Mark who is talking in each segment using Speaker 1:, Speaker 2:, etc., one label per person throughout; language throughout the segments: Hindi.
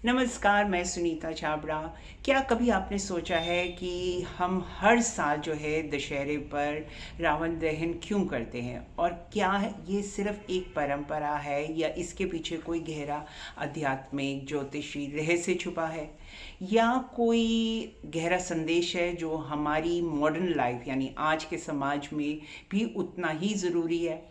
Speaker 1: नमस्कार, मैं सुनीता छाबड़ा। क्या कभी आपने सोचा है कि हम हर साल जो है दशहरे पर रावण दहन क्यों करते हैं? और क्या ये सिर्फ एक परंपरा है या इसके पीछे कोई गहरा आध्यात्मिक ज्योतिषी रहस्य छुपा है? या कोई गहरा संदेश है जो हमारी मॉडर्न लाइफ यानी आज के समाज में भी उतना ही ज़रूरी है?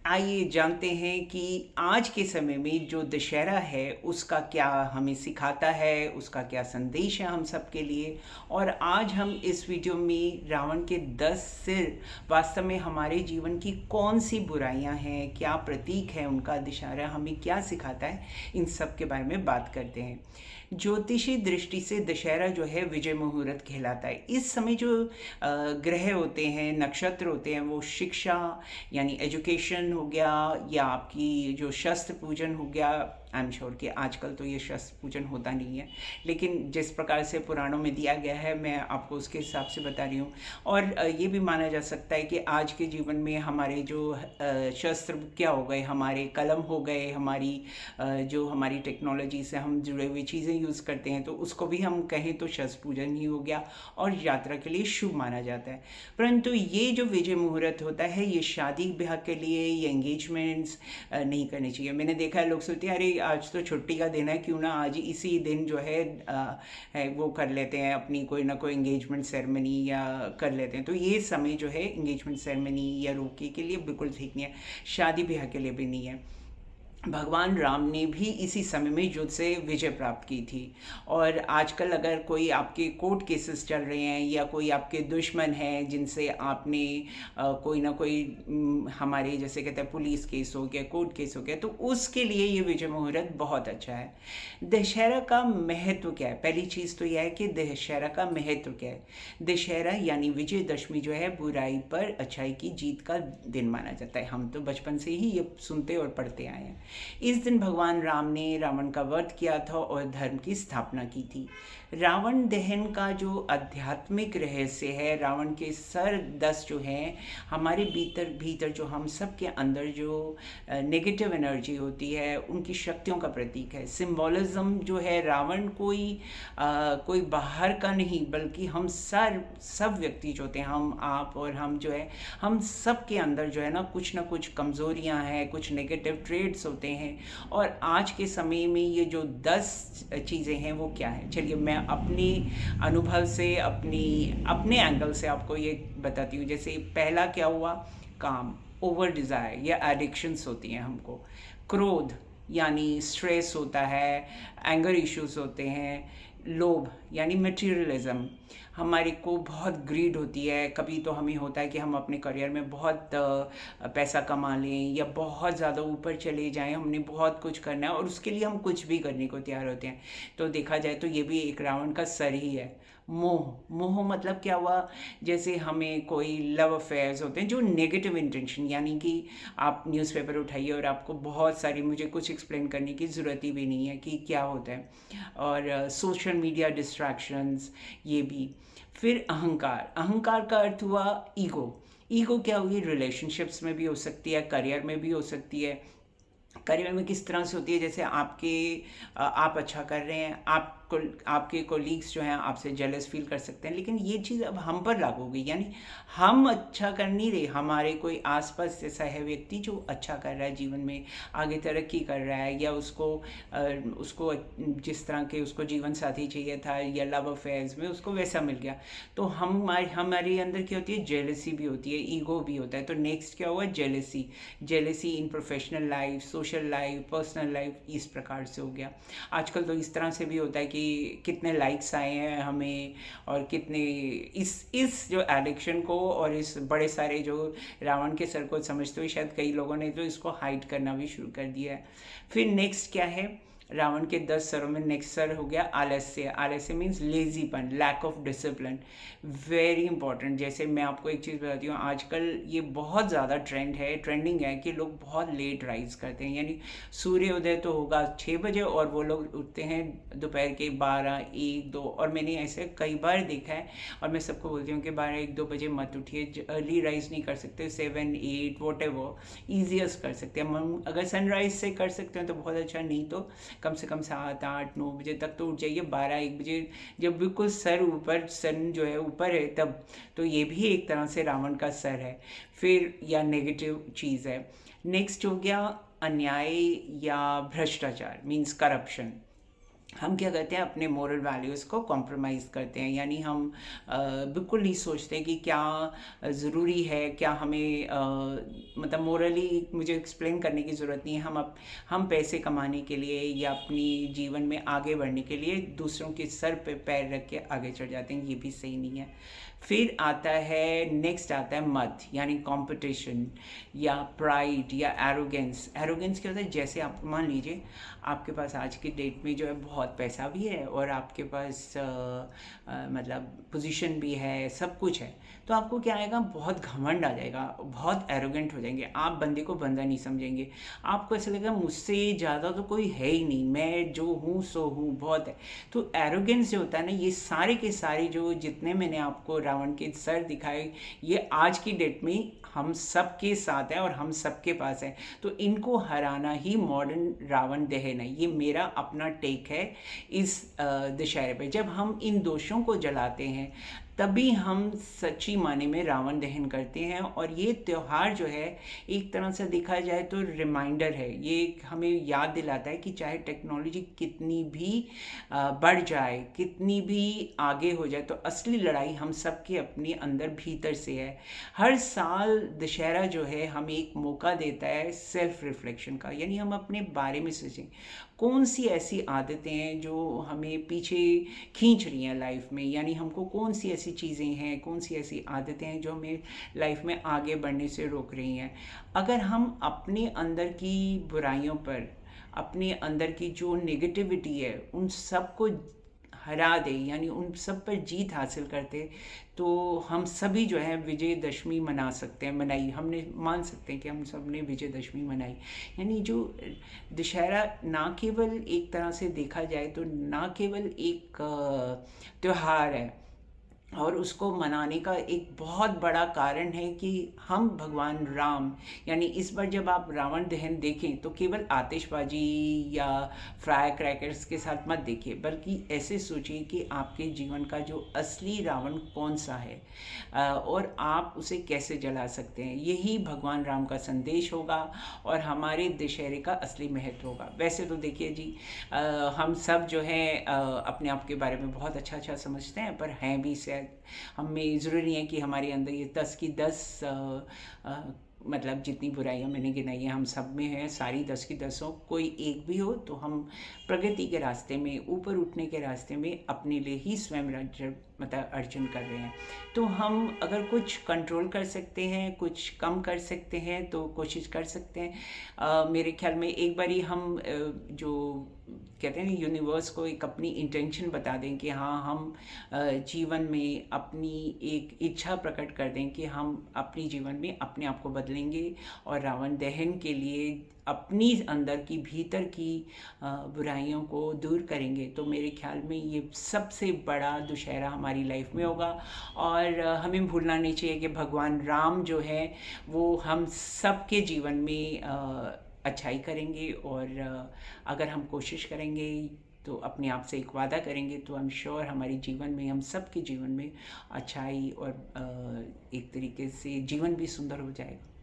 Speaker 1: आइए जानते हैं कि आज के समय में जो दशहरा है उसका क्या हमें सिखाता है, उसका क्या संदेश है हम सबके लिए। और आज हम इस वीडियो में रावण के 10 सिर वास्तव में हमारे जीवन की कौन सी बुराइयां हैं, क्या प्रतीक है उनका, दशहरा हमें क्या सिखाता है, इन सब के बारे में बात करते हैं। ज्योतिषी दृष्टि से दशहरा जो है विजय मुहूर्त कहलाता है। इस समय जो ग्रह होते हैं, नक्षत्र होते हैं, वो शिक्षा यानी एजुकेशन हो गया या आपकी जो शस्त्र पूजन हो गया। आई एम श्योर कि आजकल तो ये शस्त्र पूजन होता नहीं है, लेकिन जिस प्रकार से पुराणों में दिया गया है मैं आपको उसके हिसाब से बता रही हूँ। और ये भी माना जा सकता है कि आज के जीवन में हमारे जो शस्त्र क्या हो गए, हमारे कलम हो गए, हमारी जो हमारी टेक्नोलॉजी से हम जुड़े हुए चीज़ें यूज़ करते हैं, तो उसको भी हम कहें तो शस्त्र पूजन ही हो गया और यात्रा के लिए शुभ माना जाता है। परंतु ये जो विजय मुहूर्त होता है ये शादी ब्याह के लिए, ये एंगेजमेंट्स नहीं करनी चाहिए। मैंने देखा है लोग सोचते हैं अरे आज तो छुट्टी का दिन है, क्यों ना आज इसी दिन जो है वो कर लेते हैं, अपनी कोई ना कोई एंगेजमेंट सेरेमनी या कर लेते हैं। तो ये समय जो है एंगेजमेंट सेरेमनी या रोके के लिए बिल्कुल ठीक नहीं है, शादी ब्याह के लिए भी नहीं है। भगवान राम ने भी इसी समय में युद्ध से विजय प्राप्त की थी। और आजकल अगर कोई आपके कोर्ट केसेस चल रहे हैं या कोई आपके दुश्मन हैं जिनसे आपने कोई ना कोई हमारे जैसे कहते हैं पुलिस केस हो गया, कोर्ट केस हो गया, तो उसके लिए ये विजय मुहूर्त बहुत अच्छा है। दशहरा का महत्व क्या है? पहली चीज़ तो यह है कि दशहरा का महत्व क्या है। दशहरा यानी विजयदशमी जो है बुराई पर अच्छाई की जीत का दिन माना जाता है। हम तो बचपन से ही ये सुनते और पढ़ते आए हैं। इस दिन भगवान राम ने रावण का वध किया था और धर्म की स्थापना की थी। रावण दहन का जो आध्यात्मिक रहस्य है, रावण के सर 10 जो हैं हमारे भीतर भीतर जो हम सब के अंदर जो नेगेटिव एनर्जी होती है उनकी शक्तियों का प्रतीक है। सिंबोलिज्म जो है रावण कोई बाहर का नहीं बल्कि हम सब व्यक्ति जो होते हैं, हम आप और हम जो है, हम सब के अंदर जो है ना कुछ कमज़ोरियां हैं, कुछ नेगेटिव ट्रेड्स होते हैं। और आज के समय में ये जो 10 चीज़ें हैं वो क्या है, चलिए मैं अपनी अनुभव से अपने एंगल से आपको ये बताती हूँ। जैसे पहला क्या हुआ, काम, ओवर डिज़ायर या एडिक्शंस होती हैं हमको। क्रोध यानी स्ट्रेस होता है, एंगर इश्यूज होते हैं। लोभ यानी मटेरियलिज्म, हमारे को बहुत ग्रीड होती है। कभी तो हमें होता है कि हम अपने करियर में बहुत पैसा कमा लें या बहुत ज़्यादा ऊपर चले जाएं, हमने बहुत कुछ करना है और उसके लिए हम कुछ भी करने को तैयार होते हैं। तो देखा जाए तो ये भी एक रावण का सर ही है। मोह मतलब क्या हुआ, जैसे हमें कोई लव अफेयर्स होते हैं जो नेगेटिव इंटेंशन, यानी कि आप न्यूज़पेपर उठाइए और आपको बहुत सारी, मुझे कुछ एक्सप्लेन करने की ज़रूरत ही भी नहीं है कि क्या होता है। और सोशल मीडिया डिस्ट्रैक्शंस, ये भी। फिर अहंकार, अहंकार का अर्थ हुआ ईगो। ईगो क्या हुई, रिलेशनशिप्स में भी हो सकती है, करियर में भी हो सकती है। करियर में किस तरह से होती है, जैसे आप अच्छा कर रहे हैं, आपके कोलीग्स जो हैं आपसे जेलस फील कर सकते हैं, लेकिन ये चीज़ अब हम पर लागू हो गई। यानी हम अच्छा कर नहीं रहे, हमारे कोई आसपास जैसा है व्यक्ति जो अच्छा कर रहा है, जीवन में आगे तरक्की कर रहा है, या उसको जिस तरह के उसको जीवन साथी चाहिए था या लव अफेयर्स में उसको वैसा मिल गया, तो हमारे अंदर क्या होती है, जेलसी भी होती है, ईगो भी होता है। तो नेक्स्ट क्या हुआ, jealousy. Jealousy in professional life, social life, personal life, इस प्रकार से हो गया। आजकल तो इस तरह से भी होता है कि कितने लाइक्स आए हैं हमें, और कितने इस जो एडिक्शन को और इस बड़े सारे जो रावण के सर को समझते हुए शायद कई लोगों ने तो इसको हाइड करना भी शुरू कर दिया है। फिर नेक्स्ट क्या है, रावण के 10 सरों में नेक्स्ट सर हो गया आलस्य। आलस्य मीन्स लेजीपन, lack of discipline, very important. जैसे मैं आपको एक चीज़ बताती हूँ, आजकल ये बहुत ज़्यादा ट्रेंडिंग है कि लोग बहुत लेट राइज करते हैं। यानी सूर्योदय तो होगा 6 बजे और वो लोग उठते हैं दोपहर के 12, 1, 2, और मैंने ऐसे कई बार देखा है। और मैं सबको बोलती हूँ कि 12, 1, 2 बजे मत उठिए, अर्ली राइज नहीं कर सकते, 7, 8 वॉट एवर ईजिएस्ट कर सकते हैं। अगर सनराइज से कर सकते हैं तो बहुत अच्छा, नहीं तो कम से कम 7 8 9 बजे तक तो उठ जाइए, 12 1 बजे जब बिल्कुल सर ऊपर, सन जो है ऊपर है तब, तो ये भी एक तरह से रावण का सर है। फिर या नेगेटिव चीज़ है। नेक्स्ट हो गया अन्याय या भ्रष्टाचार, मीन्स करप्शन। हम क्या करते हैं, अपने मोरल वैल्यूज़ को कॉम्प्रोमाइज़ करते हैं, यानी हम बिल्कुल नहीं सोचते कि क्या ज़रूरी है, क्या हमें मतलब मोरली मुझे एक्सप्लेन करने की ज़रूरत नहीं है। हम पैसे कमाने के लिए या अपनी जीवन में आगे बढ़ने के लिए दूसरों के सर पे पैर रख के आगे चढ़ जाते हैं, ये भी सही नहीं है। फिर आता है, नेक्स्ट आता है मद, यानी कंपटीशन या प्राइड या एरोगेंस। एरोगेंस क्या होता है, जैसे आप मान लीजिए आपके पास आज की डेट में जो है बहुत पैसा भी है और आपके पास मतलब पोजीशन भी है, सब कुछ है, तो आपको क्या आएगा, बहुत घमंड आ जाएगा, बहुत एरोगेंट हो जाएंगे आप, बंदे को बंदा नहीं समझेंगे। आपको ऐसा लगेगा मुझसे ज़्यादा तो कोई है ही नहीं, मैं जो हूँ सो हूँ, बहुत है। तो एरोगेंस जो होता है ना, ये सारे के सारे जो जितने मैंने आपको रावण के सर दिखाए, ये आज की डेट में हम सबके साथ है और हम सबके पास है। तो इनको हराना ही मॉडर्न रावण दहन है। ये मेरा अपना टेक है इस दशहरे पे। जब हम इन दोषों को जलाते हैं तभी हम सच्ची माने में रावण दहन करते हैं। और ये त्यौहार जो है एक तरह से देखा जाए तो रिमाइंडर है, ये हमें याद दिलाता है कि चाहे टेक्नोलॉजी कितनी भी बढ़ जाए, कितनी भी आगे हो जाए, तो असली लड़ाई हम सबके अपने अंदर भीतर से है। हर साल दशहरा जो है हमें एक मौका देता है सेल्फ रिफ्लेक्शन का, यानी हम अपने बारे में सोचें कौन सी ऐसी आदतें हैं जो हमें पीछे खींच रही हैं लाइफ में, यानी हमको कौन सी ऐसी चीज़ें हैं, कौन सी ऐसी आदतें हैं जो हमें लाइफ में आगे बढ़ने से रोक रही हैं। अगर हम अपने अंदर की बुराइयों पर, अपने अंदर की जो नेगेटिविटी है उन सब को हरा दे, यानी उन सब पर जीत हासिल करते, तो हम सभी जो है विजयदशमी मना सकते हैं, मनाई हमने, मान सकते हैं कि हम सब ने विजयदशमी मनाई। यानी जो दशहरा ना केवल एक तरह से देखा जाए तो ना केवल एक त्योहार है, और उसको मनाने का एक बहुत बड़ा कारण है कि हम भगवान राम, यानी इस बार जब आप रावण दहन देखें तो केवल आतिशबाजी या फ्राई क्रैकर्स के साथ मत देखिए, बल्कि ऐसे सोचिए कि आपके जीवन का जो असली रावण कौन सा है और आप उसे कैसे जला सकते हैं। यही भगवान राम का संदेश होगा और हमारे दशहरे का असली महत्व होगा। वैसे तो देखिए जी, हम सब जो है अपने आप के बारे में बहुत अच्छा अच्छा समझते हैं, पर हैं भी शायद हमें, ज़रूरी नहीं है कि हमारे अंदर ये 10 की 10 मतलब जितनी बुराइयां मैंने गिनाई हैं हम सब में है, सारी 10 की 10 हो, कोई एक भी हो तो हम प्रगति के रास्ते में, ऊपर उठने के रास्ते में अपने लिए ही स्वयं राज्य मतलब अर्जन कर रहे हैं। तो हम अगर कुछ कंट्रोल कर सकते हैं, कुछ कम कर सकते हैं तो कोशिश कर सकते हैं। मेरे ख्याल में एक बारी हम जो कहते हैं यूनिवर्स को एक अपनी इंटेंशन बता दें कि हाँ, हम जीवन में अपनी एक इच्छा प्रकट कर दें कि हम अपनी जीवन में अपने आप को बदलेंगे और रावण दहन के लिए अपनी अंदर की भीतर की बुराइयों को दूर करेंगे, तो मेरे ख्याल में ये सबसे बड़ा दुशहरा हमारी लाइफ में होगा। और हमें भूलना नहीं चाहिए कि भगवान राम जो है वो हम सबके जीवन में अच्छाई करेंगे। और अगर हम कोशिश करेंगे तो अपने आप से एक वादा करेंगे तो आई एम श्योर हमारे जीवन में, हम सबके जीवन में अच्छाई और एक तरीके से जीवन भी सुंदर हो जाएगा।